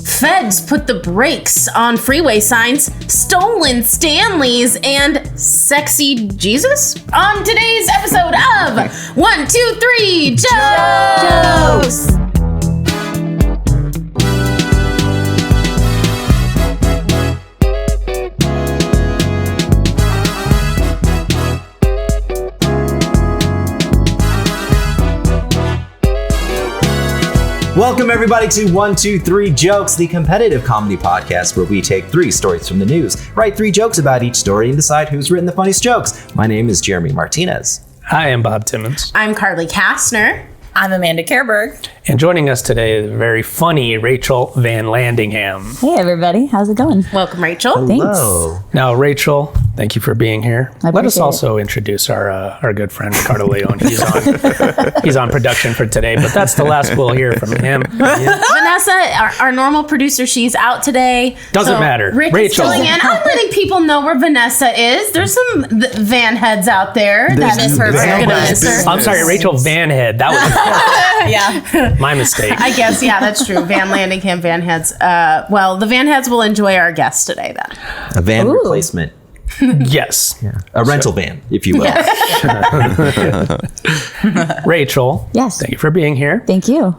Feds put the brakes on freeway signs, stolen Stanleys, and sexy Jesus? On today's episode of 1, 2, 3 Jokes! Welcome everybody to 1, 2, 3 Jokes, the competitive comedy podcast where we take 3 stories from the news, write 3 jokes about each story, and decide who's written the funniest jokes. My name is Jeremy Martinez. I am Bob Timmons. I'm Carly Kastner. I'm Amanda Kerberg. And joining us today is the very funny Rachael VanLandingham. Hey everybody, how's it going? Welcome, Rachel. Hello. Thanks. Now, Rachel, thank you for being here. Let us also introduce our good friend Ricardo Leon. He's on production for today, but that's the last we'll hear from him. Yeah. Vanessa, our normal producer, she's out today. Doesn't matter. Rick Rachel. is filling in. I'm letting people know where Vanessa is. There's some van heads out there that miss her. I'm sorry, Rachael Vanhead. That was Yeah. my mistake. I guess, yeah, that's true. VanLandingham, van heads. Well, the van heads will enjoy our guest today then. A van replacement. Yes. Yeah. A rental van, if you will. Rachel. Yes. Thank you for being here. Thank you.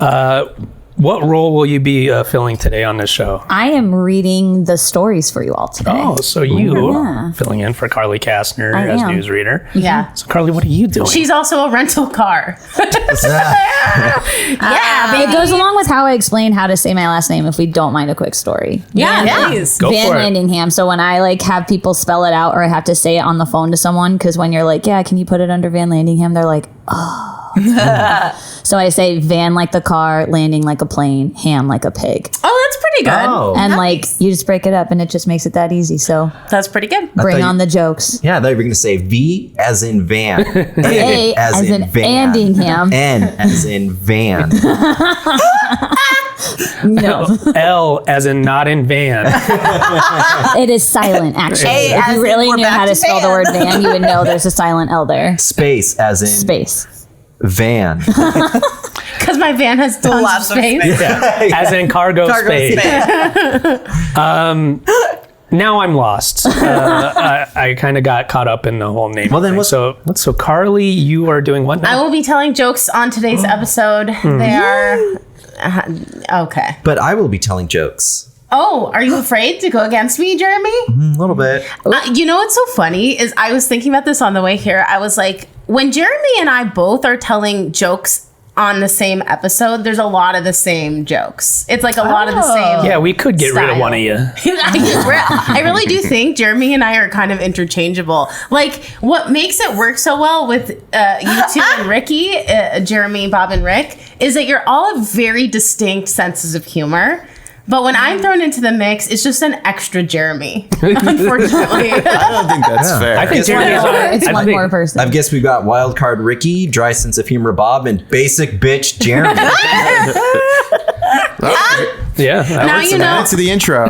What role will you be filling today on this show? I am reading the stories for you all today. Oh, so you Yeah. filling in for Carly Kastner I as am. newsreader. Yeah. So Carly, what are you doing? She's also a rental car. Yeah, baby. It goes along with how I explain how to say my last name if we don't mind a quick story. Yeah. Please. Go for it. VanLandingham. So when I have people spell it out or I have to say it on the phone to someone, because when you're like, yeah, can you put it under VanLandingham? They're like, oh. So I say van like the car, landing like a plane, ham like a pig. Oh, that's pretty good. Oh. And you just break it up and it just makes it that easy. So That's pretty good. bring on the jokes. Yeah, I thought you were going to say V as in van. A as in Andingham. N as in van. No, L as in not in van. it is silent actually. A If as you in really we're knew back how to to spell the van. word van, you would know there's a silent L there. Space as in Space. van. Because my van has tons of Lots of space. space. As in cargo space. Now I'm lost. I kind of got caught up in the whole name. Well, then thing. So Carly, you are doing what I now? will be telling jokes on today's episode. They are... okay. But I will be telling jokes. Oh, are you afraid to go against me, Jeremy? A little bit. You know what's so funny is I was thinking about this on the way here. I was like, when Jeremy and I both are telling jokes on the same episode, there's a lot of the same jokes. It's like a lot of the same. Yeah, we could get rid of style. one of you. I really do think Jeremy and I are kind of interchangeable. Like, what makes it work so well with you two and Ricky, Jeremy, Bob, and Rick, is that you're all have very distinct senses of humor. But when I'm thrown into the mix, it's just an extra Jeremy, unfortunately. I don't think that's fair. I think Jeremy's It's I one think- more person. I guess we've got wild card Ricky, dry sense of humor Bob, and basic bitch Jeremy. Yeah. Now you know. Add it to the intro.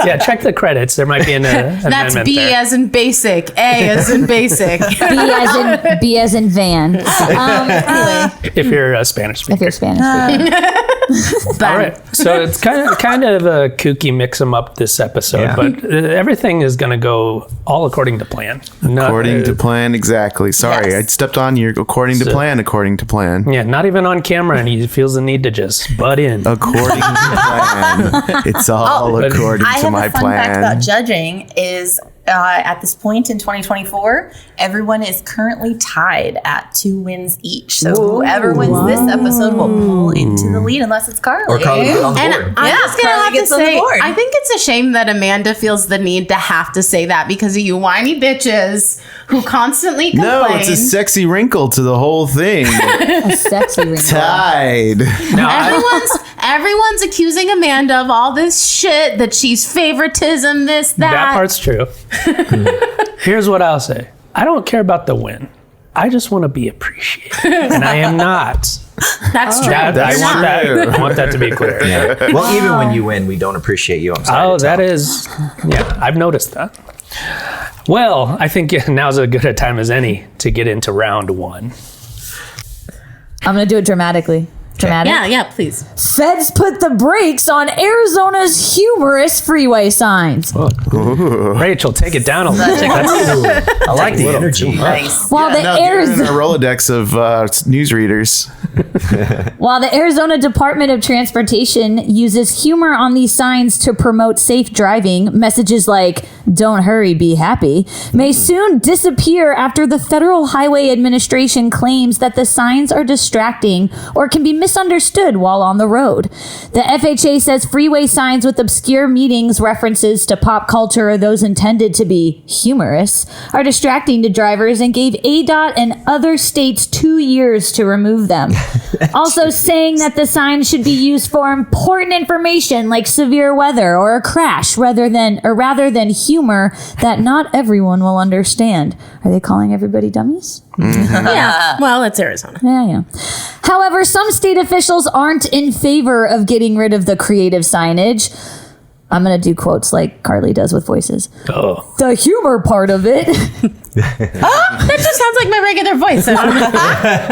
Yeah, check the credits. There might be an That's amendment B there. as in basic, A as in basic. B as in van. Anyway, If you're a Spanish speaker. if you're Spanish speaking. All right. So it's kind of a kooky mix 'em up this episode, Yeah. but everything is going to go all according to plan. According to plan, exactly. Sorry, Yes. I stepped on your according to plan. Yeah, not even on camera, and he feels the need to just butt in. According to plan. It's all according I to have my a fun fact about plan. judging is at this point in 2024, everyone is currently tied at 2 wins each. So whoever wins this episode will pull into the lead unless it's Carly. Or Carly get on the And board. I'm Yeah, just gonna Carly have to gets on the say, board. I think it's a shame that Amanda feels the need to have to say that because of you whiny bitches who constantly complain. No, it's a sexy wrinkle to the whole thing. A sexy ring. Tied. Now, Everyone's accusing Amanda of all this shit, that she's favoritism, this, that. that part's true. Here's what I'll say. I don't care about the win. I just want to be appreciated. And I am not. That's true. I want that to be clear. Yeah. Well, even when you win, we don't appreciate you. I'm sorry. Oh, that is, yeah, I've noticed that. Well, I think now's as good a time as any to get into round one. I'm going to do it dramatically. Dramatic. Yeah, please. Feds put the brakes on Arizona's humorous freeway signs. Rachel, take it down a little. I like the energy. Nice. While the You're in a Rolodex of newsreaders. While the Arizona Department of Transportation uses humor on these signs to promote safe driving, messages like, "Don't hurry, be happy," may soon disappear after the Federal Highway Administration claims that the signs are distracting or can be misunderstood while on the road. The FHA says freeway signs with obscure meanings, references to pop culture, or those intended to be humorous are distracting to drivers and gave ADOT and other states 2 years to remove them. Also saying that the signs should be used for important information like severe weather or a crash rather than humor that not everyone will understand. Are they calling everybody dummies? Yeah. Well, it's Arizona. Yeah. However, some state officials aren't in favor of getting rid of the creative signage. I'm going to do quotes like Carly does with voices. Oh. The humor part of it. That just sounds like my regular voice. I don't know.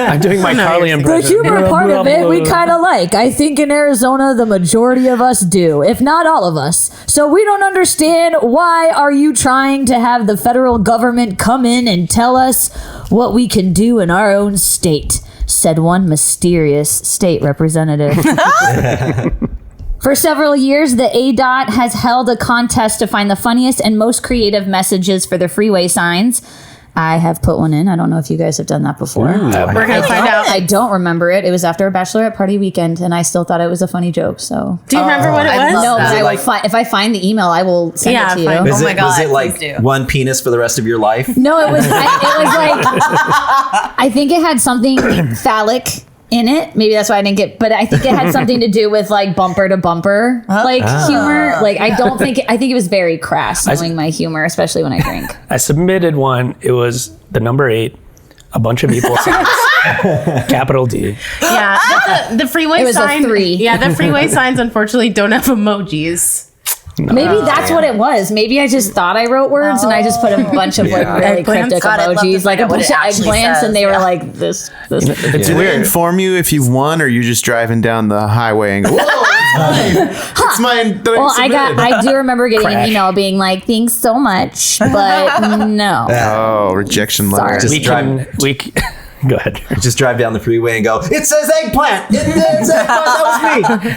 I'm doing my Carly The impression. humor part of it we kind of like. I think in Arizona the majority of us do, if not all of us. So we don't understand why are you trying to have the federal government come in and tell us what we can do in our own state, said one mysterious state representative. For several years, the ADOT has held a contest to find the funniest and most creative messages for the freeway signs. I have put one in. I don't know if you guys have done that before. We're going to find out. I don't remember it. It was after a bachelorette party weekend, and I still thought it was a funny joke. So Do you remember what it I was? love no, but that. I will if I find the email, I will send it to you. fine. Was Oh my it, God, was it like please do. one penis for the rest of your life? No, it was like I think it had something phallic in it. Maybe that's why I didn't get. But I think it had something to do with like bumper to bumper, like humor. Like I think it was very crass knowing my humor, especially when I drink. I submitted one. It was the number 8, a bunch of equal signs, capital D. Yeah. But the freeway It was a sign. 3. Yeah, the freeway signs unfortunately don't have emojis. Maybe that's what it was. Maybe I just thought I wrote words and I just put a bunch of like really Eggplants? cryptic God, I'd love to emojis, like a find out what bunch it of actually eggplants, says, and they were yeah. like this. Do they inform you if you won, or you just driving down the highway and go, "Whoa, it's mine"? Well, I do remember getting an email being like, "Thanks so much," but no. Oh, rejection letter. Sorry. Go ahead. Just drive down the freeway and go, "It says eggplant! It says eggplant! That was me!"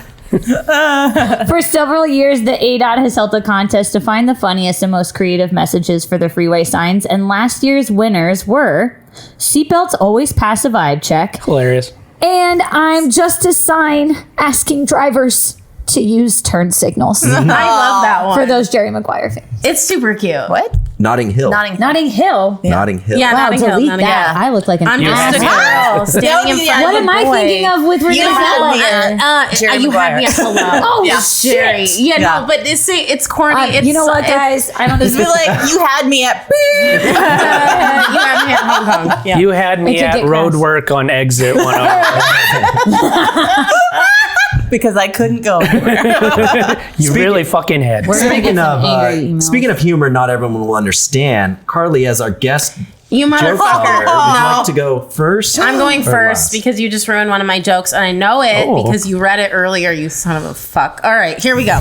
For several years, the ADOT has held a contest to find the funniest and most creative messages for the freeway signs, and last year's winners were "Seatbelts always pass a vibe check," Hilarious. and "I'm just a sign asking drivers to use turn signals." I love that one. For those Jerry Maguire fans. It's super cute. What? Notting Hill. Notting Hill. Notting Hill. Yeah, Wow, Notting Hill, delete Notting that. Hill. I look like an I'm just a asshole. girl standing in front What of am a I boy. thinking of with Renee You had me Zellweger? at Jerry You had me at Maguire. hello. Oh, yeah, shit. Jerry. Yeah, Yeah. no, but it's corny. It's, You know what, guys? I don't It's be like, you had me at beep. You had me at Hong Kong. Yeah. You had me It could at get road crass. work on exit 101. Because I couldn't go anywhere. You really fucking had. We're gonna get some angry emails. Speaking of humor, not everyone will understand. Carly, as our guest You joke teller, motherfucker. would you like to go first? I'm going or first last? because you just ruined one of my jokes, and I know it Oh. because you read it earlier, you son of a fuck. All right, here we go.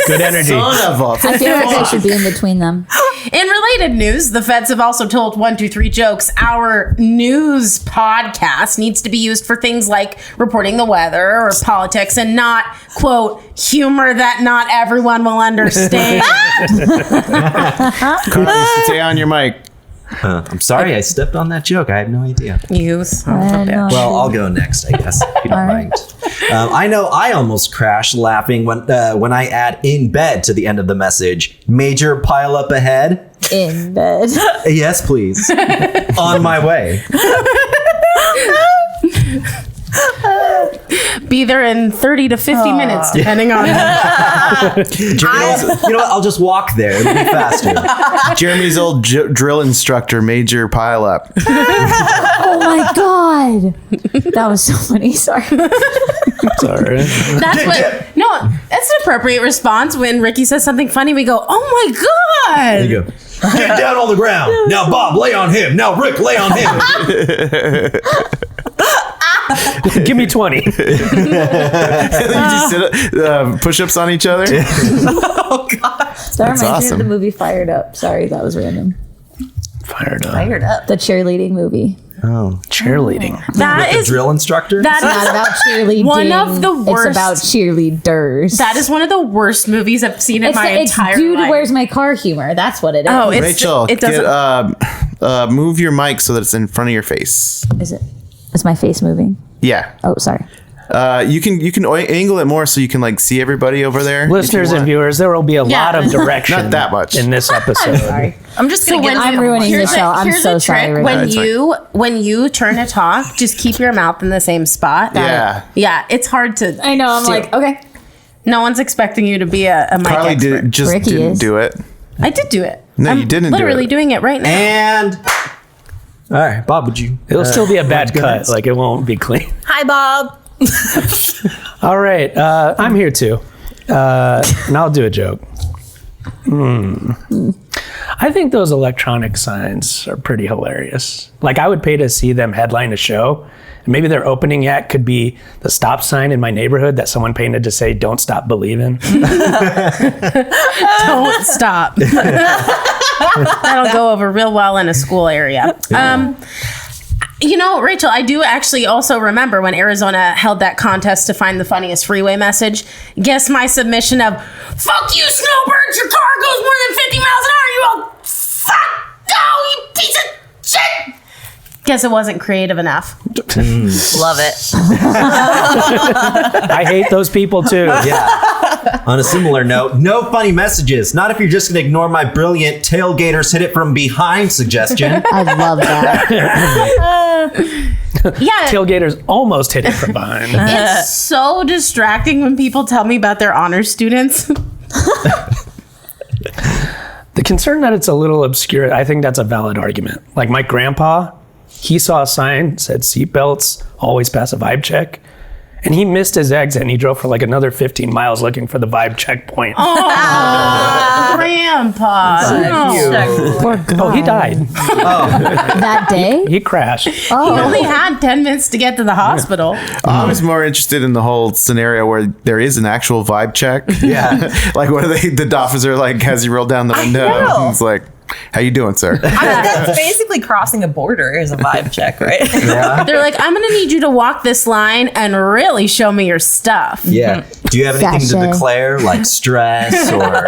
Good energy. Son of a I feel like I should be in between them. In related news, the feds have also told 123 Jokes our news podcast needs to be used for things like reporting the weather or politics and not, quote, humor that not everyone will understand. Carly, stay on your mic. I'm sorry, I stepped on that joke. I had no idea. You son of a bitch. Well, I'll go next, I guess, if you don't mind. I know I almost crash laughing when I add "in bed" to the end of the message. Major pile up ahead. In bed. Yes, please. On my way. Be there in 30 to 50 minutes, depending on. You know what? I'll just walk there. It'll be faster. Jeremy's old drill instructor, Major Pile Up. Oh my god. That was so funny. Sorry. Sorry. That's what. No, that's an appropriate response when Ricky says something funny. We go, "Oh my god!" There you go. Get down on the ground. Now, Bob, lay on him. Now, Rick, lay on him. Give me 20. You just sit, push-ups on each other. Oh God. That reminds me awesome. of the movie Fired Up. Sorry, that was random. Fired up. Fired up. The cheerleading movie. Oh, Cheerleading. That the is drill instructor. that Not is about cheerleading. one of the worst. It's about cheerleaders. that is one of the worst movies I've seen in my it's entire dude, life. where's my car humor? That's what it is. Oh, it's, Rachel, it doesn't. move your mic so that it's in front of your face. Is it? Is my face moving? Yeah. Oh, sorry. You can angle it more so you can like see everybody over there. Listeners and viewers, there will be a lot of direction. Not that much. in this episode. Sorry. I'm just gonna get. I'm ruining the Here's show. a- I'm here's so a sorry. trick. Rachel. When it's when you turn to talk, just keep your mouth in the same spot. Yeah. Yeah, it's hard to. I know. I'm like, okay. No one's expecting you to be a mic Carly expert. Ricky didn't is. do it. I did do it. No, I'm you didn't do literally it. doing it right now. And all right, Bob, would you? It'll still be a bad would you go cut. next? Like it won't be clean. Hi, Bob. All right. I'm here too. And I'll do a joke. I think those electronic signs are pretty hilarious. Like I would pay to see them headline a show. And maybe their opening act could be the stop sign in my neighborhood that someone painted to say, "Don't stop believing." Don't stop. That'll go over real well in a school area. You know, Rachel, I do actually also remember when Arizona held that contest to find the funniest freeway message. Guess my submission of, "Fuck you, snowbirds, your car goes more than 50 miles an hour, you all fuck go, you piece of shit." Guess it wasn't creative enough. Love it. I hate those people too. Yeah. On a similar note, no funny messages. Not if you're just going to ignore my brilliant tailgaters hit it from behind suggestion. I love that. Yeah. Tailgaters almost hit it from behind. It's so distracting when people tell me about their honor students. The concern that it's a little obscure, I think that's a valid argument. Like my grandpa, he saw a sign said seatbelts, always pass a vibe check. And he missed his exit and he drove for like another 15 miles looking for the vibe checkpoint. Grandpa. No. Poor God. Oh, he died. That day? He crashed. He only had 10 minutes to get to the hospital. I was more interested in the whole scenario where there is an actual vibe check. Yeah. Like where the officer like has you roll down the window. know. And it's like, "How you doing, sir?" I mean, that's basically crossing a border is a vibe check, right? Yeah. They're like, "I'm going to need you to walk this line and really show me your stuff." Yeah. Do you have anything Sachet. to declare, like stress or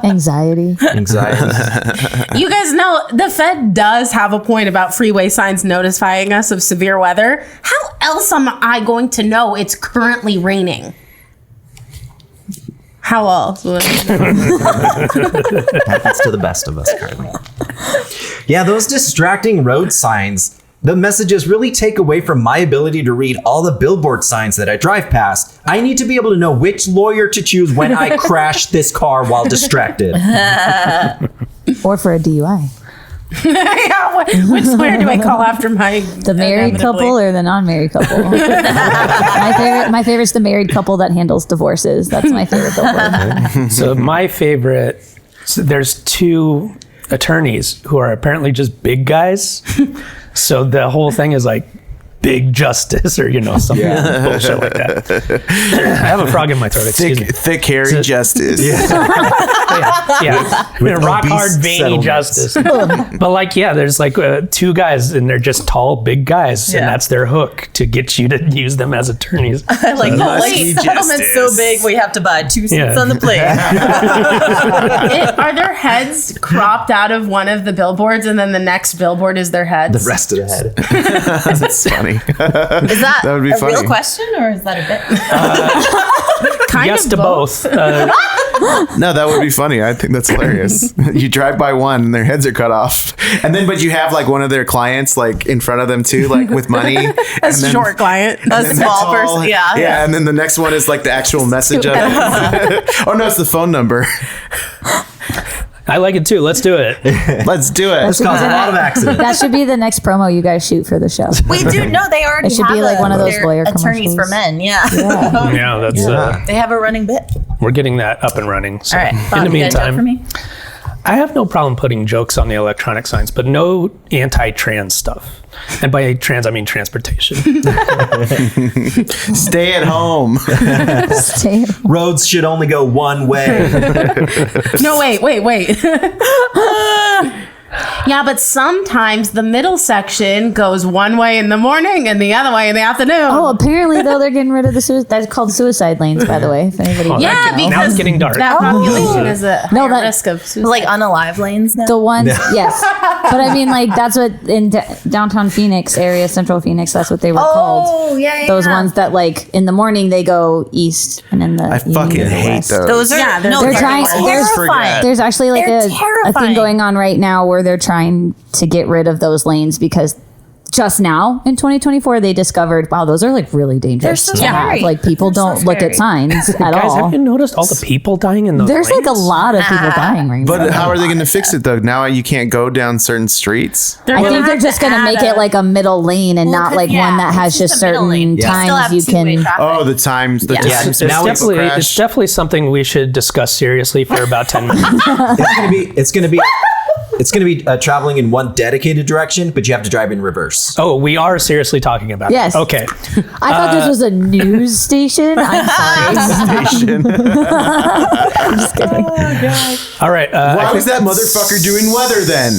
Anxiety. anxiety? You guys know the Fed does have a point about freeway signs notifying us of severe weather. How else am I going to know it's currently raining? How else? Happens to the best of us, Carly. Yeah, those distracting road signs. The messages really take away from my ability to read all the billboard signs that I drive past. I need to be able to know which lawyer to choose when I crash this car while distracted. Or for a DUI. Yeah, which lawyer do I call after my The married couple or the non-married couple? My favorite's the married couple that handles divorces. That's my favorite billboard. So my favorite, so there's two attorneys who are apparently just big guys. So the whole thing is like big justice or, something bullshit like that. I have a frog in my throat. Excuse me. Thick, hairy justice. Yeah. Rock obese hard, veiny settlements. justice. But there's like two guys and they're just tall, big guys. And Yeah. that's their hook to get you to use them as attorneys. I like the Musky wait, settlement's so justice. big we have to buy 2 seats Yeah. on the plane. Are their heads cropped out of one of the billboards and then the next billboard is their heads? The rest of the head. That's funny. Is that, That would be a funny. real question or is that a bit? Kind Yes of to both. No, that would be funny. I think that's hilarious. You drive by one and their heads are cut off. And then, but you have like one of their clients like in front of them too, like with money. A And then- short client. A and small that's all- person, yeah. Yeah, and then the next one is like the actual message of it. Oh no, it's the phone number. I like it too. Let's do it. Let's do it. Cause a lot of accidents. That should be the next promo you guys shoot for the show. We do know they already It should have be like one of those their lawyer attorneys for commercials. men. Yeah. Yeah, that's They have a running bit. we're getting that up and running. So All right. Bob, in the you got a joke meantime, for me? I have no problem putting jokes on the electronic signs, but no anti-trans stuff. And by trans, I mean transportation. Stay at home. Roads should only go one way. No, wait. Yeah, but sometimes the middle section goes one way in the morning and the other way in the afternoon. Oh, apparently though they're getting rid of the that's called suicide lanes, by the way. If anybody yeah, now because it's getting dark. that population is a higher that- risk of suicide. Like unalive lanes now. the ones, yes. But I mean, like that's what in downtown Phoenix area, Central Phoenix, that's what they were called. Oh, yeah. Those ones that like in the morning they go east and in the I evening fucking they go hate west. those. Those are Yeah, no, they're they're trying- terrifying. There's actually like They're a thing terrifying. going on right now where they're trying to get rid of those lanes because just now in 2024 they discovered, wow, those are like really dangerous They're so to have. scary. Like people They're so don't look at scary. signs at Guys, all. have you noticed all the people dying in those There's like a lanes? lot of people dying right But now. how are they going to fix it though? Now you can't go down certain streets. They're I gonna think they're have just to going to add make it like a middle lane and not like one that has just a middle lane. certain You still times have you two-way can. traffic. Oh, the times. The Yeah, times. so now people It's definitely something we should discuss seriously for about 10 minutes. It's gonna be traveling in one dedicated direction, but you have to drive in reverse. Oh, we are seriously talking about it. Yes. Okay. I thought this was a news station. I'm sorry. Station. I'm just kidding. All right. Why was that motherfucker doing weather then?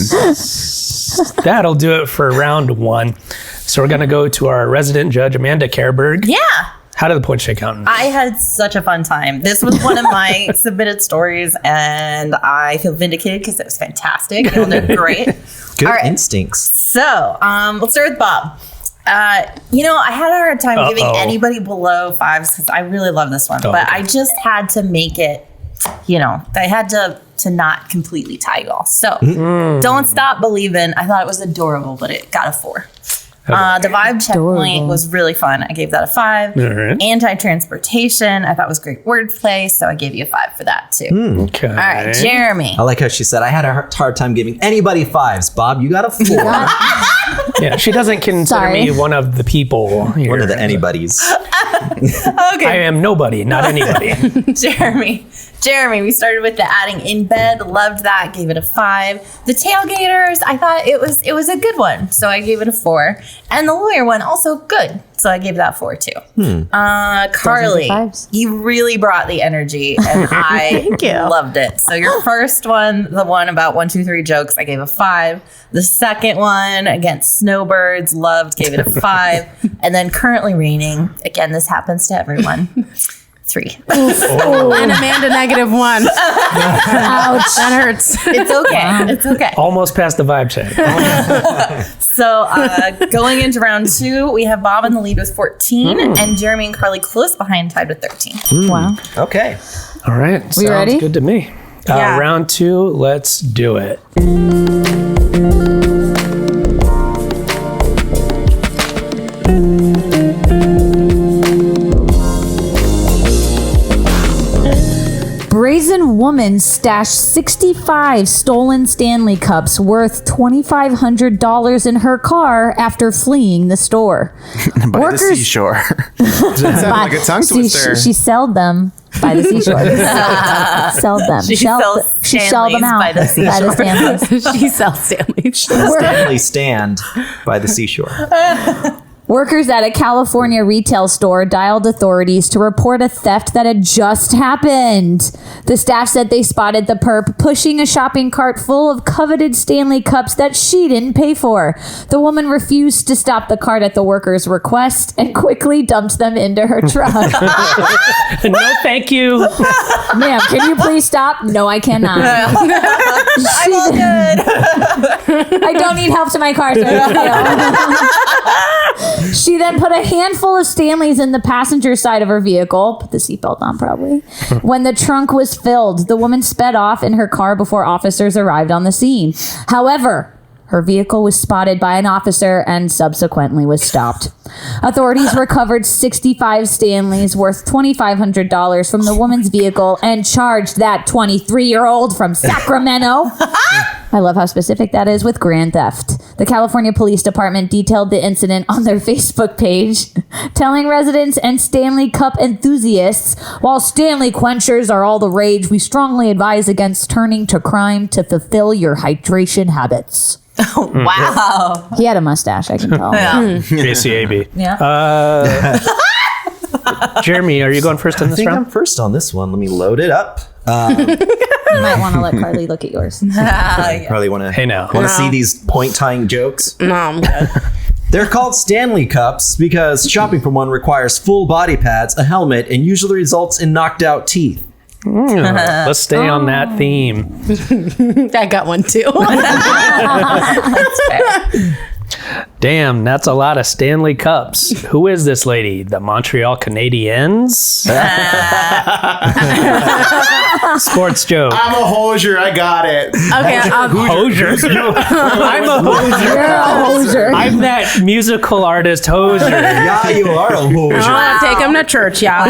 That'll do it for round one. So we're going to go to our resident judge, Amanda Kerberg. Yeah. How did the points shake out? I had such a fun time. This was one of my submitted stories, and I feel vindicated because it was fantastic. You all did great. Good All right. instincts. So, let's start with Bob. I had a hard time giving anybody below fives because I really love this one, but okay. I just had to make it, I had to not completely tie you all. So, Don't Stop Believin'. I thought it was adorable, but it got a 4. The vibe checkpoint Adorable. was really fun. I gave that a 5. All right. Anti-transportation, I thought was great wordplay, so I gave you a 5 for that too. Okay. All right, Jeremy. I like how she said, I had a hard time giving anybody 5s. Bob, you got a 4. Yeah, she doesn't consider Sorry. me one of the people here. One of the anybody's. Okay, I am nobody, not anybody. Jeremy, we started with the adding in bed. Loved that. Gave it a 5. The tailgaters, I thought it was a good one, so I gave it a 4. And the lawyer one also good, so I gave that 4 too. Carly, fives. you really brought the energy, and I loved it. So your first one, the one about 1, 2, 3 jokes, I gave a 5. The second one against snowbirds, loved, gave it a 5. And then currently raining. Again, this happens to everyone. 3. And Amanda -1. Ouch. That hurts. It's okay. It's okay. Almost past the vibe check. So going into round 2, we have Bob in the lead with 14 and Jeremy and Carly close behind, tied with 13. Wow. Okay. All right. Sounds ready? good to me. Yeah. Round 2, let's do it. Brazen woman stashed 65 stolen Stanley cups worth $2,500 in her car after fleeing the store. By the seashore. Does that sound like a tongue twister? She sold them by the seashore. Sold them. She Shelled them Stanleys out by the Stanleys. She sells Stanley. Stanley stand by the seashore. Workers at a California retail store dialed authorities to report a theft that had just happened. The staff said they spotted the perp pushing a shopping cart full of coveted Stanley cups that she didn't pay for. The woman refused to stop the cart at the workers' request and quickly dumped them into her truck. No, thank you. Ma'am, can you please stop? No, I cannot. I'm all good. I don't need help to my car, sir. She then put a handful of Stanleys in the passenger side of her vehicle, put the seatbelt on probably. When the trunk was filled, the woman sped off in her car before officers arrived on the scene. However, her vehicle was spotted by an officer and subsequently was stopped. Authorities recovered 65 Stanleys worth $2,500 from the woman's vehicle and charged that 23-year-old from Sacramento. I love how specific that is, with grand theft. The California Police Department detailed the incident on their Facebook page, telling residents and Stanley Cup enthusiasts, while Stanley quenchers are all the rage, we strongly advise against turning to crime to fulfill your hydration habits. Wow. He had a mustache, I can tell. Yeah. JCAB. Yeah. Jeremy, are you going first in I this think I'm round? first on this one. Let me load it up. You might want to let Carly look at yours. Probably want to. Hey, now. Want to see these point tying jokes? No, I'm good. They're called Stanley Cups because shopping for one requires full body pads, a helmet, and usually results in knocked out teeth. Let's stay on that theme. I got one too. Damn, that's a lot of Stanley Cups. Who is this lady? The Montreal Canadiens? Sports joke. I'm a Hosier. I got it. Okay, Hosier. I'm a Hosier. You're a hoser. I'm that musical artist Hosier. Yeah, you are a loser. take him to church, y'all.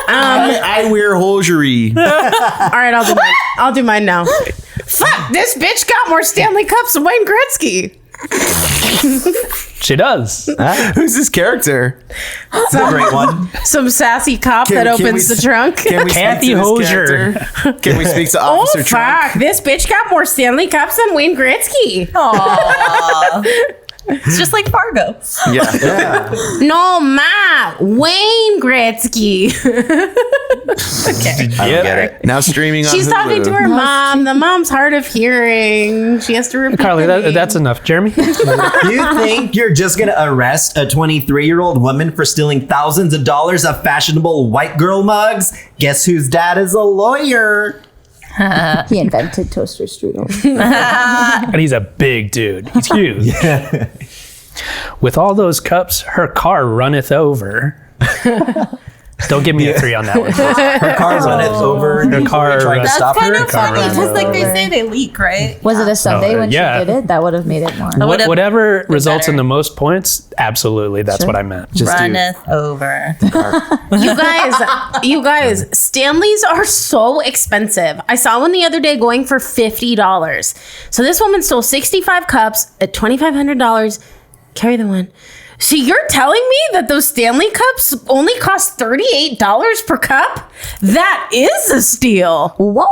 I wear hosiery. All right, I'll do mine. I'll do mine now. Fuck, this bitch got more Stanley Cups than Wayne Gretzky. She does. Who's this character? That's a great one. Some sassy cop that opens the trunk. Can we Kathy speak to this Hosier. character? Can we speak to Oh, Officer Trunk? fuck. This bitch got more Stanley Cups than Wayne Gretzky. Aww. It's just like Fargo. Yeah. No, ma. Wayne Gretzky. I don't get it. Now streaming on She's Hulu. talking to her mom. The mom's hard of hearing. She has to repeat Carly, the name. that's enough. Jeremy? You think you're just going to arrest a 23-year-old woman for stealing thousands of dollars of fashionable white girl mugs? Guess whose dad is a lawyer? He invented toaster strudel. And he's a big dude. He's huge. With all those cups, her car runneth over. Don't give me a 3 on that one. Her car's on it over. Her car trying to runs- stop That's kind her. of funny runs because, like, they over. say they leak, right? Was it a Sunday when yeah. she did it? That would have made it more. would've Whatever been results in better. the most points, absolutely. That's Sure. what I meant. Just do- Runneth over. You guys, Stanleys are so expensive. I saw one the other day going for $50. So this woman stole 65 cups at $2,500. Carry the one. So you're telling me that those Stanley cups only cost $38 per cup? That is a steal. Whoa.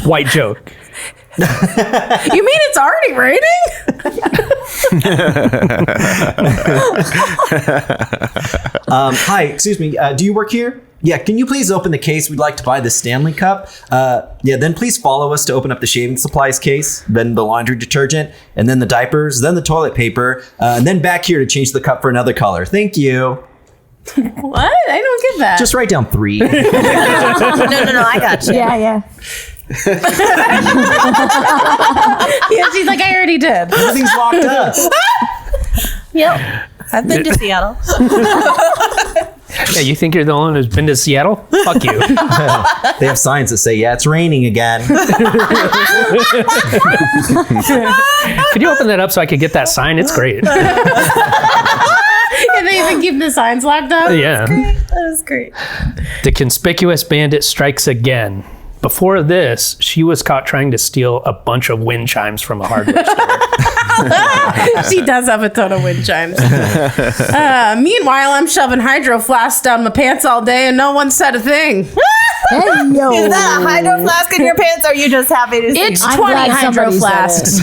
White joke. You mean it's already raining? Hi, excuse me. Do you work here? Yeah, can you please open the case? We'd like to buy the Stanley Cup. Then please follow us to open up the shaving supplies case, then the laundry detergent, and then the diapers, then the toilet paper, and then back here to change the cup for another color. Thank you. What? I don't get that. Just write down 3. No, I got you. Yeah. Yeah, she's like, I already did. Everything's locked up. Yep. I've been to Seattle. Yeah, you think you're the only one who's been to Seattle? Fuck you. They have signs that say, yeah, it's raining again. Could you open that up so I could get that sign? It's great. And they even keep the signs locked up. Yeah. That was great. The conspicuous bandit strikes again. Before this, she was caught trying to steal a bunch of wind chimes from a hardware store. She does have a ton of wind chimes. Meanwhile, I'm shoving hydro flasks down my pants all day and no one said a thing. Hey, yo. Is that a hydro flask in your pants, or are you just happy to see It's me? I'm 20 glad hydro somebody said flasks.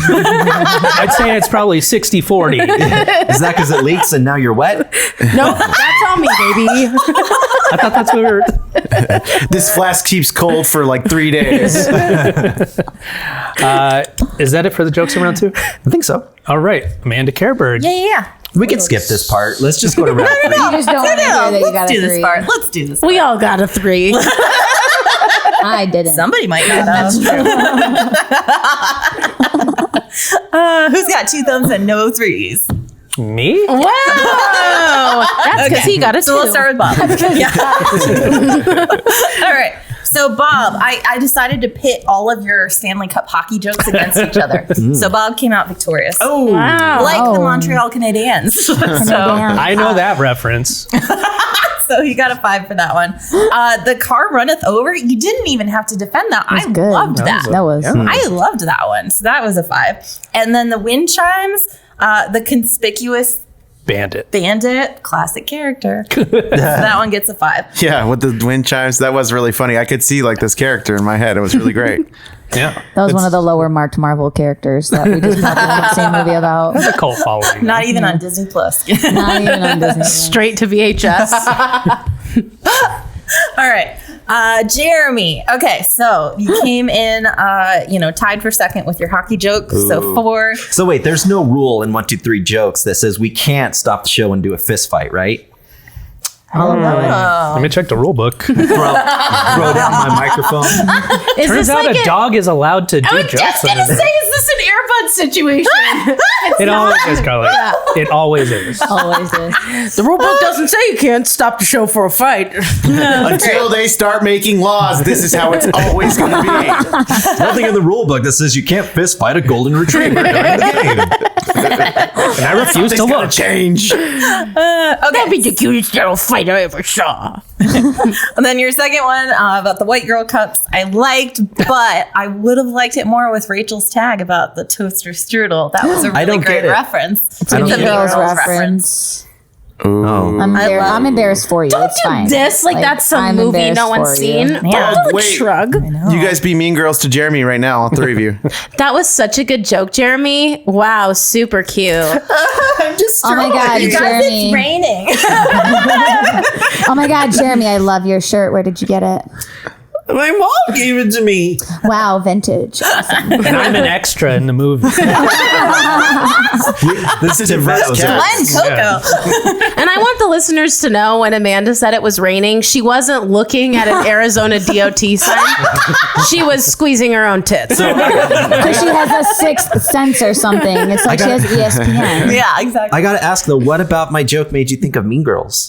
I'd say it's probably 60-40. Is that because it leaks and now you're wet? No, that's on me, baby. I thought that's what we were... This flask keeps cold for like 3 days. Is that it for the jokes in round 2? I think so. All right. Amanda Careberg. Yeah. We can skip this part. Let's just go to round 3. You just don't want to hear that you got Let's a do this 3. part. Let's do this. We all got a 3. I didn't. Somebody might not have. Who's got 2 thumbs and no 3s? Me? Wow. That's because he got a 2. So let's start with Bob. Yeah. All right. So Bob, I decided to pit all of your Stanley Cup hockey jokes against each other. So Bob came out victorious. Oh, Wow. Like the Oh. Montreal Canadiens. Damn. I know that reference. So he got a 5 for that one. The car runneth over. You didn't even have to defend that. I good. loved that. That was. I loved that one. So that was a 5. And then the wind chimes, the conspicuous Bandit. bandit, classic character. So that one gets a 5. Yeah, with the wind chimes, that was really funny. I could see like this character in my head. It was really great. Yeah. That was one of the lower marked Marvel characters that we just probably won't see a movie about. It's a cult following. Not even on Disney Plus. Not even on Disney. Straight to VHS. All right. Jeremy. Okay, so you came in, tied for second with your hockey joke. So 4. So wait, there's no rule in 1, 2, 3 jokes that says we can't stop the show and do a fist fight, right? Let me check the rule book. Throw down my microphone. Turns out a dog is allowed to do I was jokes. just going to say, is this an earbud situation? It always is, Carly. It always is. Always is. The rule book doesn't say you can't stop the show for a fight. Until they start making laws, this is how it's always going to be. There's nothing in the rule book that says you can't fist fight a golden retriever during the game. And I refuse to look. Change. That'd be the cutest little fight I ever saw. And then your second one about the White Girl Cups, I liked, but I would have liked it more with Rachel's tag about the toaster strudel. That was a really great reference. It's a Mean Girls reference. Ooh. I'm embarrassed for you. It's fine. This like that's some I'm movie no embarrassed one's for seen. you. Yeah. Wait. Shrug. You guys be mean girls to Jeremy right now, all 3 of you. That was such a good joke, Jeremy. Wow, super cute. I'm just Oh my God, you guys, Jeremy. it's raining. Oh my God, Jeremy, I love your shirt. Where did you get it? My mom gave it to me. Wow, vintage. Awesome. And I'm an extra in the movie. This is Reverse Glenn Coco. And I want the listeners to know when Amanda said it was raining, she wasn't looking at an Arizona DOT sign. She was squeezing her own tits. Because she has a sixth sense or something. It's like she has ESPN. Yeah, exactly. I gotta ask though, what about my joke made you think of Mean Girls?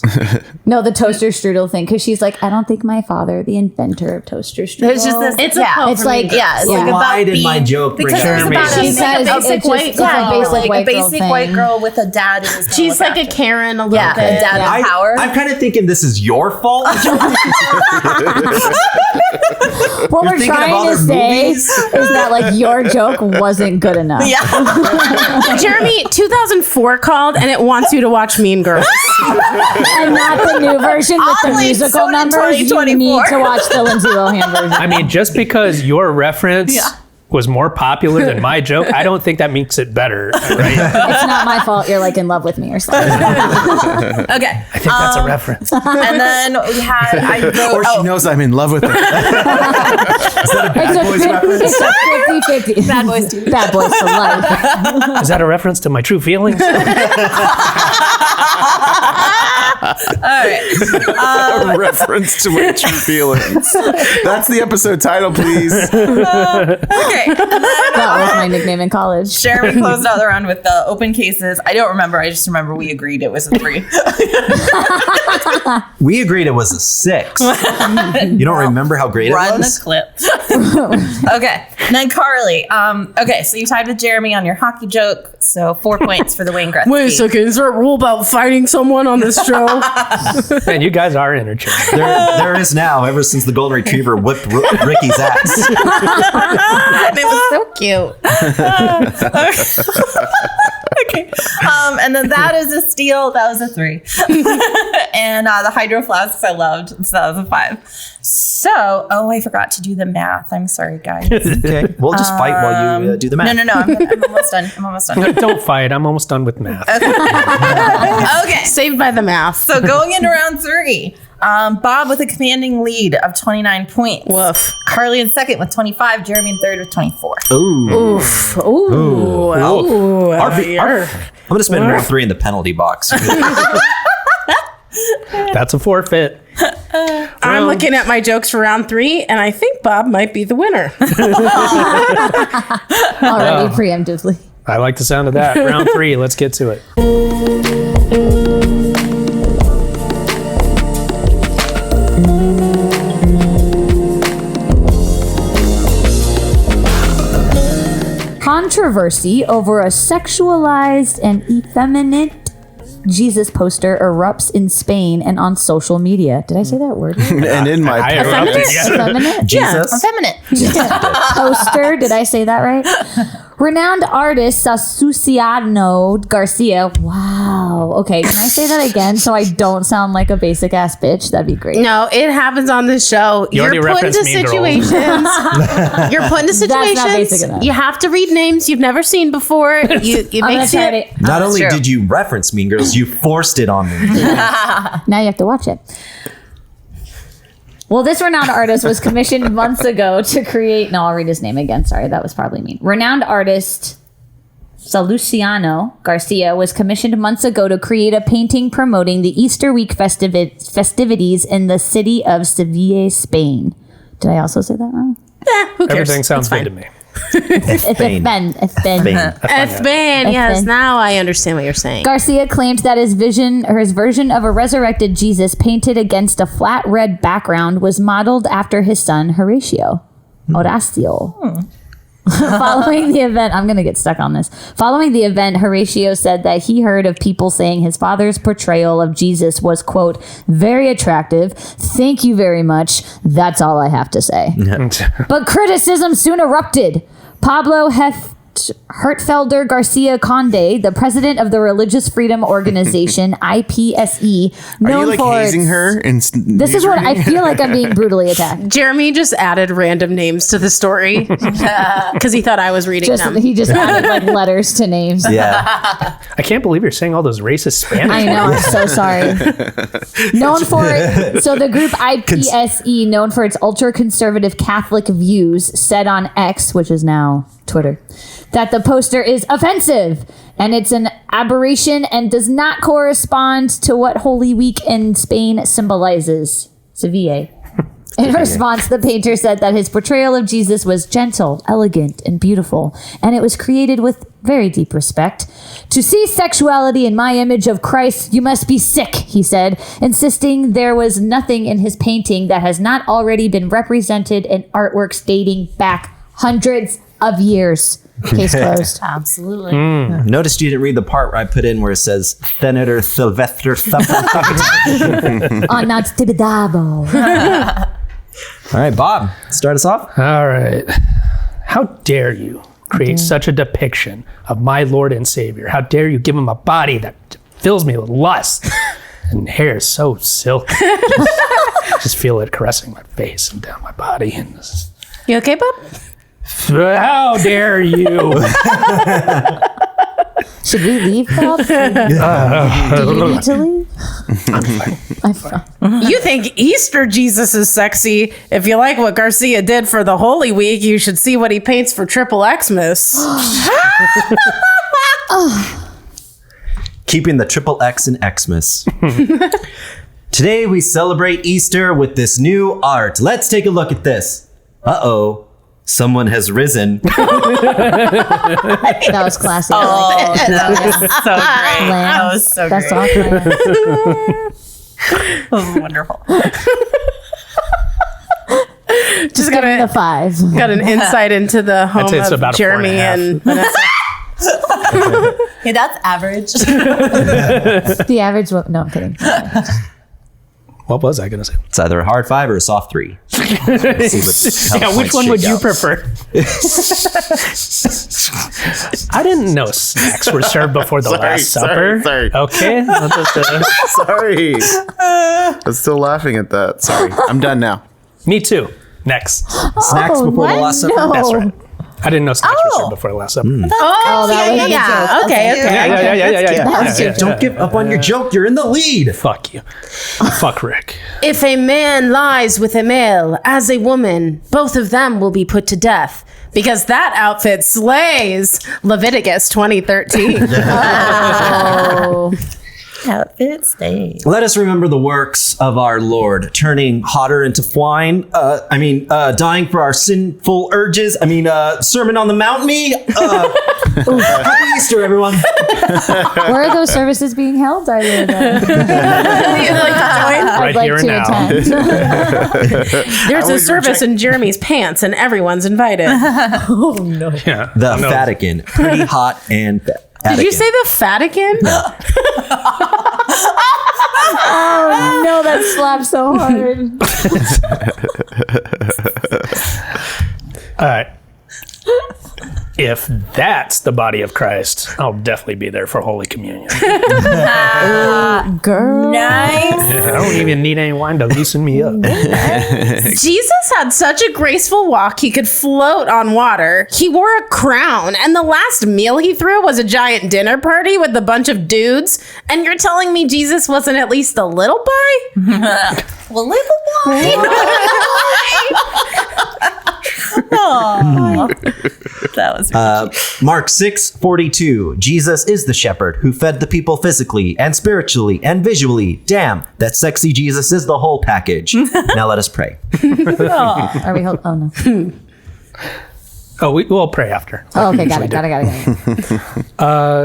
No, the toaster strudel thing. Because she's like, I don't think my father, the inventor of toaster strudel. There's just this. It's a quote It's from like, Mean Girls. Yeah, it's Yeah. like Why about did my joke bring because it's up about She a says basic it's white just a basic like white a basic girl white thing. girl with a dad who's gonna She's look like a after. Karen a little Yeah, bit. a dad I, of power. I'm kind of thinking this is your fault. What we're thinking of trying to other say movies? is that like your joke wasn't good enough. Yeah. Jeremy, 2004 called and it wants you to watch Mean Girls. And not the new version with the Oddly, musical so did numbers. You 2024. need to watch the Lindsay Lohan version. I mean, just because your reference was more popular than my joke, I don't think that makes it better, right? It's not my fault you're like in love with me or something. Okay. I think that's a reference. And then we had I Or wrote. she knows I'm in love with her. It's a 50-50. Bad Boys 2. Bad Boys for life. Is that a reference to my true feelings? All right. A reference to my true feelings. That's the episode title, please. Okay. That was my nickname in college. Jeremy closed out the round with the open cases. I don't remember. I just remember we agreed it was a 3. We agreed it was a 6. You don't remember how great Run it the was? clip. Okay. And then Carly. Okay, so you tied with Jeremy on your hockey joke. So 4 points for the Wayne Gretzky. Wait a second, is there a rule about fighting someone on this show? Man, you guys are interchangeable. There is now, ever since the golden retriever whipped Ricky's ass. It was so cute. Okay. And then that is a steal. That was a 3. And the hydro flasks I loved. So that was a 5. So, I forgot to do the math. I'm sorry, guys. Okay, we'll just fight while you do the math. No. I'm almost done. I'm almost done. Don't fight. I'm almost done with math. Okay. Saved by the math. So going into round 3, Bob with a commanding lead of 29 points. Woof. Carly in second with 25. Jeremy in third with 24. Ooh. Oof. Ooh. Ooh. I'm going to spend round 3 in the penalty box. That's a forfeit. I'm looking at my jokes for round 3, and I think Bob might be the winner. Already preemptively. I like the sound of that. Round 3. Let's get to it. Controversy over a sexualized and effeminate Jesus poster erupts in Spain and on social media. Did I say that word? And in my I erupted. Yeah. Effeminate? Jesus. Effeminate. Poster. Did I say that right? Renowned artist Azuciano Garcia. Wow. Okay, can I say that again so I don't sound like a basic ass bitch? That'd be great. No, it happens on this show. You already You're put into referenced Mean Girls. situations. You're put into That's not basic situations. enough. You have to read names you've never seen before. It I'm gonna makes try it. it. Not only true. did you reference Mean Girls, you forced it on me. Now you have to watch it. Well, this renowned artist was commissioned months ago to create. No, I'll read his name again. Sorry, that was probably mean. Renowned artist Luciano Garcia was commissioned months ago to create a painting promoting the Easter week festivities in the city of Seville, Spain. Did I also say that wrong? Who cares? Everything sounds It's good fine. to me. Spain. Ethban, yes, now I understand what you're saying. Garcia claimed that his version of a resurrected Jesus painted against a flat red background was modeled after his son Horacio. Following the event, I'm going to get stuck on this. Following the event, Horatio said that he heard of people saying his father's portrayal of Jesus was, quote, very attractive. Thank you very much. That's all I have to say. But criticism soon erupted. Pablo Hertfelder Garcia Conde, the president of the Religious Freedom Organization, IPSE, Are known you like for hazing its- her? This is what I feel like I'm being brutally attacked. Jeremy just added random names to the story because he thought I was reading them. He just added like letters to names. Yeah. I can't believe you're saying all those racist Spanish I know, I'm words. so sorry. Known for so the group IPSE, known for its ultra-conservative Catholic views, said on X, which is now Twitter, that the poster is offensive and it's an aberration and does not correspond to what Holy Week in Spain symbolizes. Seville. In response, the painter said that his portrayal of Jesus was gentle, elegant, and beautiful, and it was created with very deep respect. To see sexuality in my image of Christ, you must be sick, he said, insisting there was nothing in his painting that has not already been represented in artworks dating back hundreds of years. Case closed. Absolutely. Noticed you didn't read the part where I put in where it says Senator Sylvester On not Tibidabo. All right, Bob, start us off. All right. How dare you create such a depiction of my Lord and Savior? How dare you give him a body that fills me with lust and hair so silky? Just feel it caressing my face and down my body. And You okay, Bob? how dare you? Should we leave, Bob? Do you need to leave? I'm fine. You think Easter Jesus is sexy? If you like what Garcia did for the Holy Week, you should see what he paints for Triple Xmas. Keeping the triple X in Xmas. Today we celebrate Easter with this new art. Let's take a look at this. Uh-oh. Someone has risen. That was classy. I like that. So great. That was so That's great. all. That was wonderful. Just Give him the got 5. an insight into the home say it's of about a Jeremy 4.5. and Vanessa. Hey, that's average. The average. No, I'm kidding. What was I going to say? It's either a hard 5 or a soft 3. Yeah, which one would you prefer? I didn't know snacks were served before the Last Supper. sorry. Okay. I'll just, Sorry. I'm still laughing at that. Sorry. I'm done now. me too. Next. Snacks before the what? Last Supper? No. That's right. I didn't know snacks were served before the Last Supper. Oh, that was a Yeah. joke. Okay. Yeah. Don't give up on your joke. You're in the lead. Fuck you. Fuck Rick. If a man lies with a male as a woman, both of them will be put to death. Because that outfit slays. Leviticus 20:13. Oh. Outfit stays. Let us remember the works of our Lord, turning hotter into wine. Dying for our sinful urges. Sermon on the Mount me. Happy Easter, everyone. Where are those services being held? I would. Right I'd like here and to now. attend. There's a service in Jeremy's pants, and everyone's invited. Yeah. The Vatican. Pretty hot and Did you say the Vatican? Oh no, that slaps so hard. All right. if that's the body of Christ, I'll definitely be there for Holy Communion. Girl. Nice. I don't even need any wine to loosen me up. Jesus had such a graceful walk, he could float on water. He wore a crown, and the last meal he threw was a giant dinner party with a bunch of dudes. And you're telling me Jesus wasn't at least a little bi? Well, little boy. Aw. That was Mark 6:42. Jesus is the shepherd who fed the people physically and spiritually and visually. Damn, that sexy Jesus is the whole package. Now let us pray. Are we? Oh no. Oh, we'll pray after. Oh, okay. Got it.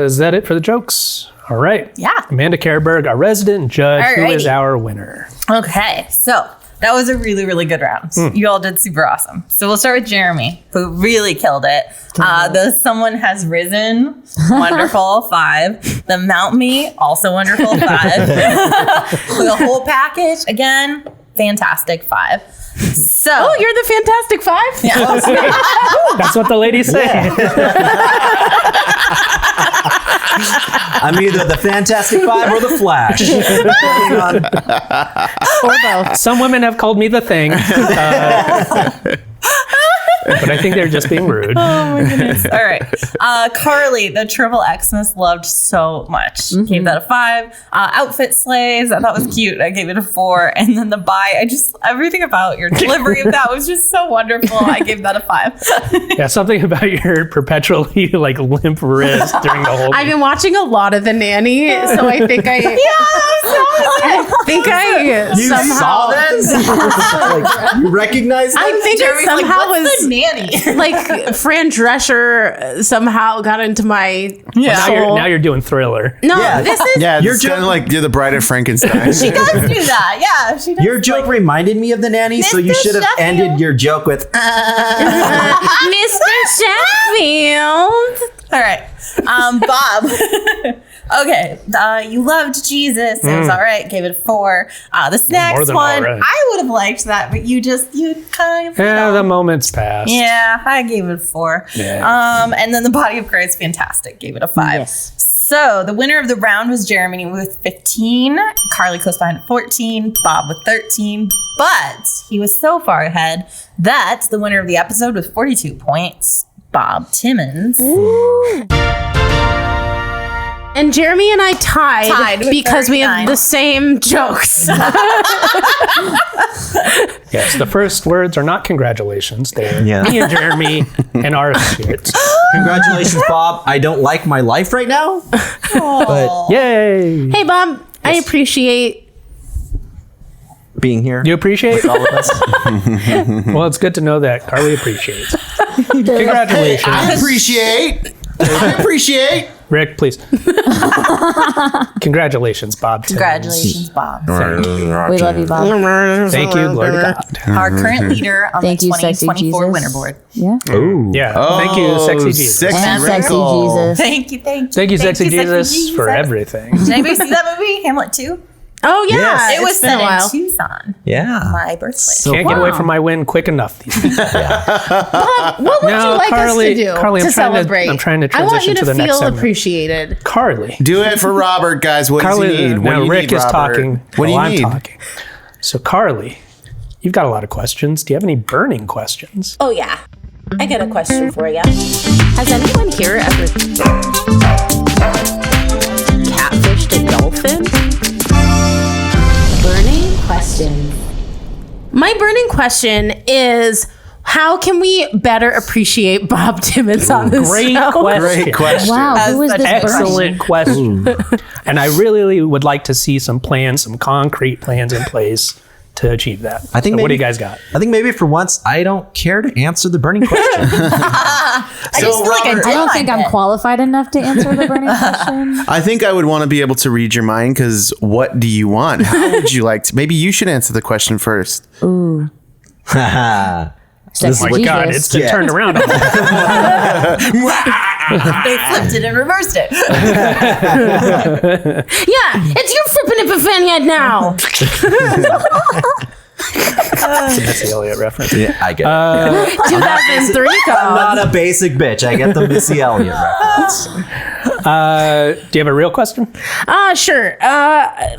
Is that it for the jokes? All right. Yeah. Amanda Kerberg, our resident judge, who is Alrighty. our winner. Okay, so that was a really, really good round. You all did super awesome. So we'll start with Jeremy, who really killed it. The Someone Has Risen, wonderful, 5. The Mount Me, also wonderful, 5. The whole package, again, fantastic, 5. So, Oh, you're the Fantastic Five? yeah. That's what the ladies say. I'm either the Fantastic Five or the Flash. Or both. Some women have called me the Thing. But I think they're just being rude. Oh my goodness. All right. Carly, the Triple Xmas loved so much. Gave that a 5. Outfit slaves, I thought was cute. I gave it a 4. And then the bye, everything about your delivery of that was just so wonderful. I gave that a 5. Yeah, something about your perpetually like limp wrist during the whole. I've been watching a lot of The Nanny, so I think I You somehow saw this? Like, you recognize I this? think it somehow was nanny. like Fran Drescher somehow got into my now soul. you're doing Thriller. No, Yeah. this is Yeah, Your it's joke- kind of like you're the Bride of Frankenstein. She does do that. Yeah, she does. Your joke reminded me of the nanny, so you Mr. should have Sheffield. ended your joke with Mr. Sheffield. All right. Bob. Okay. You loved Jesus. It was all right. Gave it a 4. The snacks more than one, all right. I would have liked that, but you kind of. Yeah, the moment's passed. Yeah, I gave it a 4. Yeah. And then the Body of Christ, fantastic. Gave it a 5. Yes. So the winner of the round was Jeremy with 15. Carly close behind at 14. Bob with 13. But he was so far ahead that the winner of the episode with 42 points, Bob Timmons. And Jeremy and I tied with because we have 39. the same jokes. Yes, the first words are not congratulations. They're Yeah. me and Jeremy and our shit. congratulations, Bob. I don't like my life right now. But Yay! Hey, Bob, I appreciate. being here You appreciate? with all of us. Well, it's good to know that Carly appreciates. Congratulations. I appreciate. Rick, please. Congratulations, Bob. Timmons. Congratulations, Bob. We love you, Bob. Thank you, glory to God. Our current leader on Thank the you, sexy 2024 Jesus. winner board. Yeah. Ooh. Yeah, thank you, sexy Jesus. Sexy And sexy wrinkle. Jesus. Thank you. Thank you, sexy Jesus, for everything. Did anybody see that movie, Hamlet 2? Oh, yeah. Yes. It was It's been set a while. in Tucson, Yeah. my birthplace. So Can't get away from my win quick enough these days. Bob, what would Now, you like Carly- us to do Carly, to I'm trying to- celebrate? I'm trying to I want you transition to to the next feel segment. appreciated. Carly. Do it for Robert, guys. What does he Carly, need? What now do you Rick need, is Robert? talking. What do you while I'm need? talking. So, Carly, you've got a lot of questions. Do you have any burning questions? Oh, yeah. I got a question for you. Has anyone here ever catfished a dolphin? Burning question. My burning question is, how can we better appreciate Bob Timmons on this Great show? question. Great question. Wow, who is such this an Excellent question. And I really would like to see some plans, some concrete plans in place to achieve that. I think So what do maybe- you guys got? I think maybe for once I don't care to answer the burning question. I just feel like I did I don't think like I'm it. qualified enough to answer the burning question. I think I would want to be able to read your mind because what do you want? How would you like to? Maybe you should answer the question first. Ooh. Sexy Oh my God, Jesus. it's been Yeah. turned around. They flipped it and reversed it. Yeah, it's your flipping it for Fanny head now. It's a Missy Elliott reference. Yeah, I get it. 2003 I'm call. not a basic bitch. I get the Missy Elliott reference. Do you have a real question? Sure.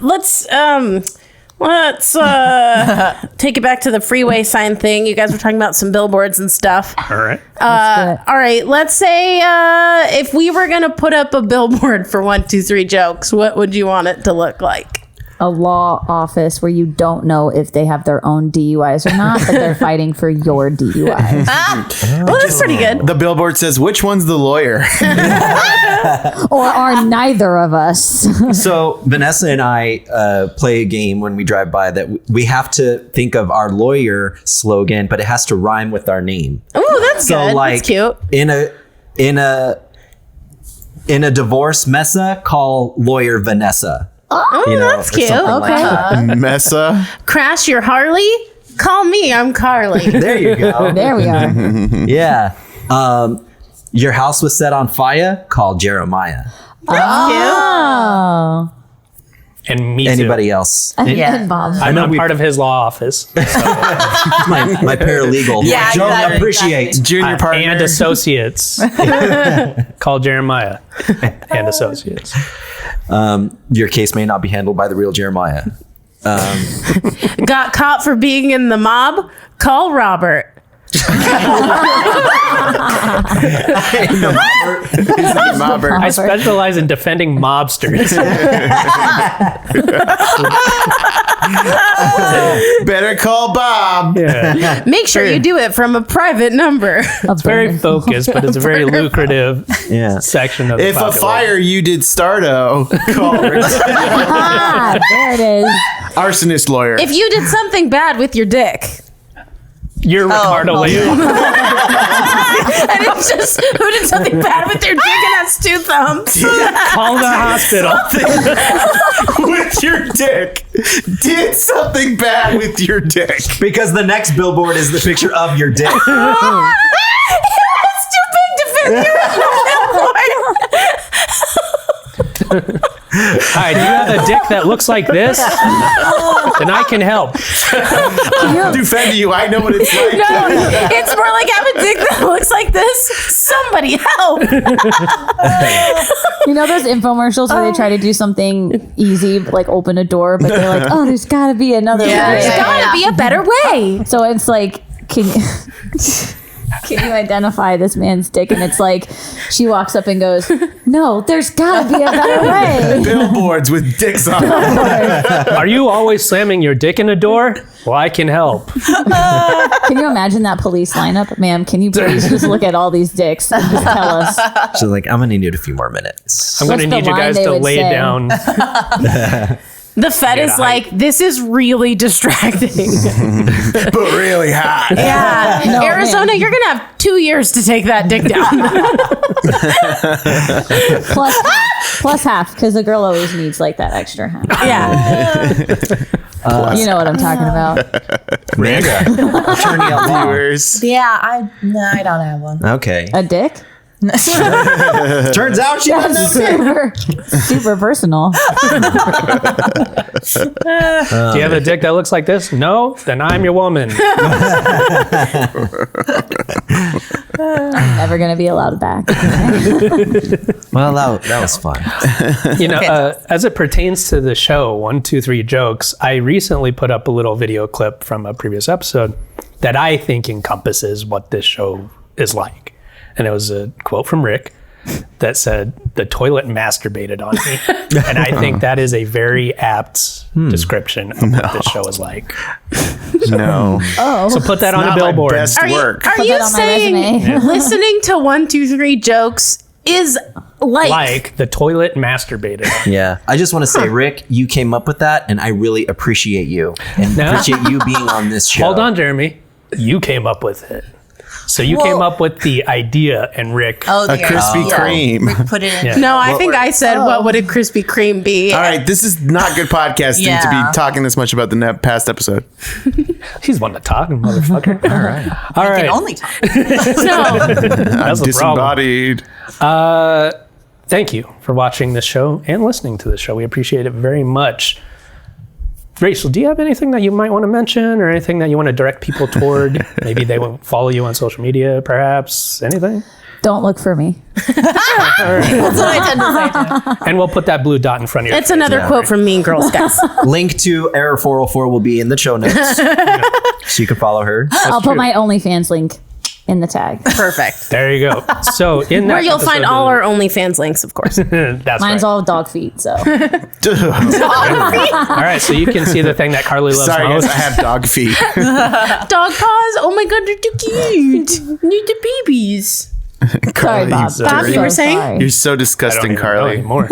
Let's take it back to the freeway sign thing. You guys were talking about some billboards and stuff. All right. All right. Let's say if we were gonna put up a billboard for 123 Jokes, what would you want it to look like? A law office where you don't know if they have their own DUIs or not, but they're fighting for your DUIs. Well, that's pretty good. The billboard says, "Which one's the lawyer?" Or are neither of us. So Vanessa and I play a game when we drive by that we have to think of our lawyer slogan, but it has to rhyme with our name. Oh, that's So good. like That's cute. in a divorce messa, call lawyer Vanessa. Oh, You know, that's or cute. something like that. Messa. Crash your Harley? Call me. I'm Carly. There you go. There we are. Yeah. Your house was set on fire? Call Jeremiah. Oh. And me Anybody else? And Bob. too. I'm we- part of his law office. My paralegal. Yeah, Joe, exactly, appreciate. Junior partner. And associates. Call Jeremiah and associates. Your case may not be handled by the real Jeremiah. Got caught for being in the mob? Call Robert. Mobber. I specialize in defending mobsters. Better call Bob. Yeah. Make sure you do it from a private number. It's very focused, but it's a very lucrative Yeah. section of the If a population. fire you did starto, call Rick. Ah, there it is. Arsonist lawyer. If you did something bad with your dick. You're Ricardo Leo. And it's just, who did something bad with their dick and has two thumbs? Call the hospital. with your dick. Did something bad with your dick. Because the next billboard is the picture of your dick. It's too big to fit in your Hi, do you have a dick that looks like this? Then I can help. Defend you. I know what it's like. No, it's more like have a dick that looks like this. Somebody help. You know those infomercials where they try to do something easy, like open a door, but they're like, oh, there's got to be another way. There's gotta be a better way. So it's like, can you identify this man's dick? And it's like, she walks up and goes, no, there's got to be a better way. Billboards with dicks on them. Are you always slamming your dick in a door? Well, I can help. Can you imagine that police lineup? Ma'am, can you please just look at all these dicks and just tell us? She's like, I'm gonna need a few more minutes. I'm going to What's the need you line guys they to would lay say? down. The Fed is Yeah, like, this is really distracting. But really hot. Yeah. No, Arizona, man. you're going to have 2 years to take that dick down. Plus half, because the girl always needs like that extra half. Yeah. You know what I'm talking about. Amanda, attorney at law. Viewers. Yeah, I don't have one. Okay. A dick? Turns out she doesn't. Super personal. Do you have a dick that looks like this? No? Then I'm your woman. I'm never going to be allowed back. Well, that was fun. You know, as it pertains to the show, 123 Jokes, I recently put up a little video clip from a previous episode that I think encompasses what this show is like. And it was a quote from Rick that said, "The toilet masturbated on me." And I think that is a very apt description of what this show is like. No. So put that on a Not my billboard. best Are work. you Put that on my saying resume. listening to 123 Jokes is Like the toilet masturbated on me. Yeah. I just want to say, Rick, you came up with that, and I really appreciate you and No. appreciate you being on this show. Hold on, Jeremy. You came up with it. So you came up with the idea, and Rick. Oh, A Krispy Kreme. Rick put it in. Yeah. No, I think I said, what would a Krispy Kreme be? All right, this is not good podcasting to Yeah. be talking this much about the past episode. He's one to talk, motherfucker. All right. All right. Can only talk. No. That's the problem. Disembodied. Thank you for watching this show and listening to the show. We appreciate it very much. Rachel, do you have anything that you might want to mention or anything that you want to direct people toward? Maybe they will follow you on social media, perhaps? Anything? Don't look for me. That's what I tend to say too. And we'll put that blue dot in front of your It's another quote from Mean Girls, guys. Link to Error 404 will be in the show notes. So you can follow her. I'll put my OnlyFans link in the tag. Perfect. There you go. So in that Where you'll find episode, all our OnlyFans links, of course. that's Mine's right. all dog feet, so. All right, so you can see the thing that Carly loves Sorry, most. guys, I have dog feet. Dog paws. Oh my god, they're too cute. Need the babies. Sorry, Bob. Bob, you were saying? Sorry. You're so I don't disgusting, even know Carly. anymore.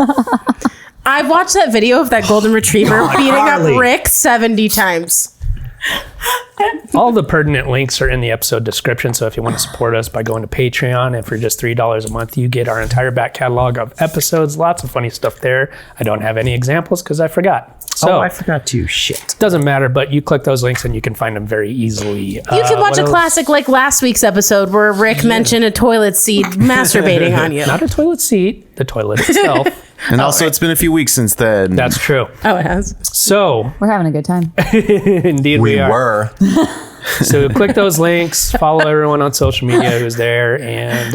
I've watched that video of that golden retriever beating Carly. up Rick 70 times. All the pertinent links are in the episode description. So if you want to support us by going to Patreon, and for just $3 a month, you get our entire back catalog of episodes. Lots of funny stuff there. I don't have any examples because I forgot. So I forgot to. Shit. doesn't matter, but you click those links and you can find them very easily. You can watch a classic like last week's episode where Rick mentioned a toilet seat masturbating on you. Not a toilet seat, the toilet itself. And also, it's been a few weeks since then. That's true. Oh, it has. So, We're having a good time. indeed we We are. were. So click those links, follow everyone on social media who's there, and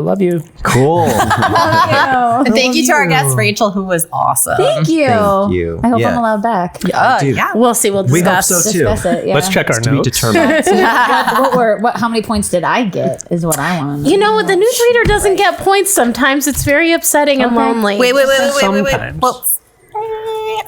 love you. Cool. And thank you to our guest, Rachel, who was awesome. Thank you. Thank you. I hope Yeah. I'm allowed back. Dude, Yeah. We'll see. We'll We hope discuss. so too. Discuss it. Yeah. Let's check our To be notes. determined. How many points did I get? Is what I want to know. You know, the newsreader doesn't get points sometimes. It's very upsetting and lonely. Wait. Sometimes. Whoops.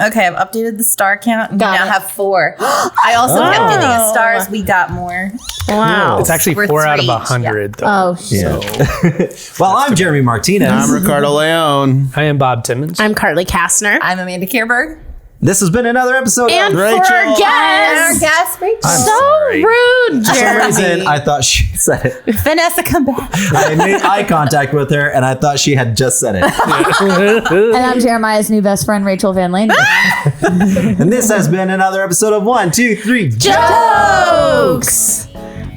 Okay, I've updated the star count. And we Got now it. have 4. I also kept getting us stars. We got more. Wow. It's actually We're 4 out of 3 each, 100, though. Oh, shit. Well, I'm Jeremy Martinez. I'm Ricardo Leone. I am Bob Timmons. I'm Carly Kastner. I'm Amanda Kierberg. This has been another episode And of for Rachel. our Our guest, guest, Rachel. so rude, For some Jeremy. reason, I thought she said it. Vanessa, come back. I made eye contact with her, and I thought she had just said it. And I'm Jeremiah's new best friend, Rachael VanLandingham. And this has been another episode of 1, 2, 3 Jokes.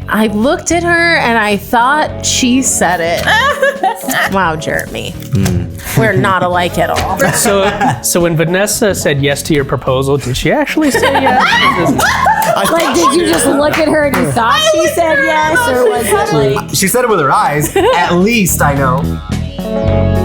I looked at her and I thought she said it. Wow, Jeremy. We're not alike at all. So when Vanessa said yes to your proposal, did she actually say yes? Like, did you just look at her and you thought she said yes? Or was it like. She said it with her eyes. At least I know.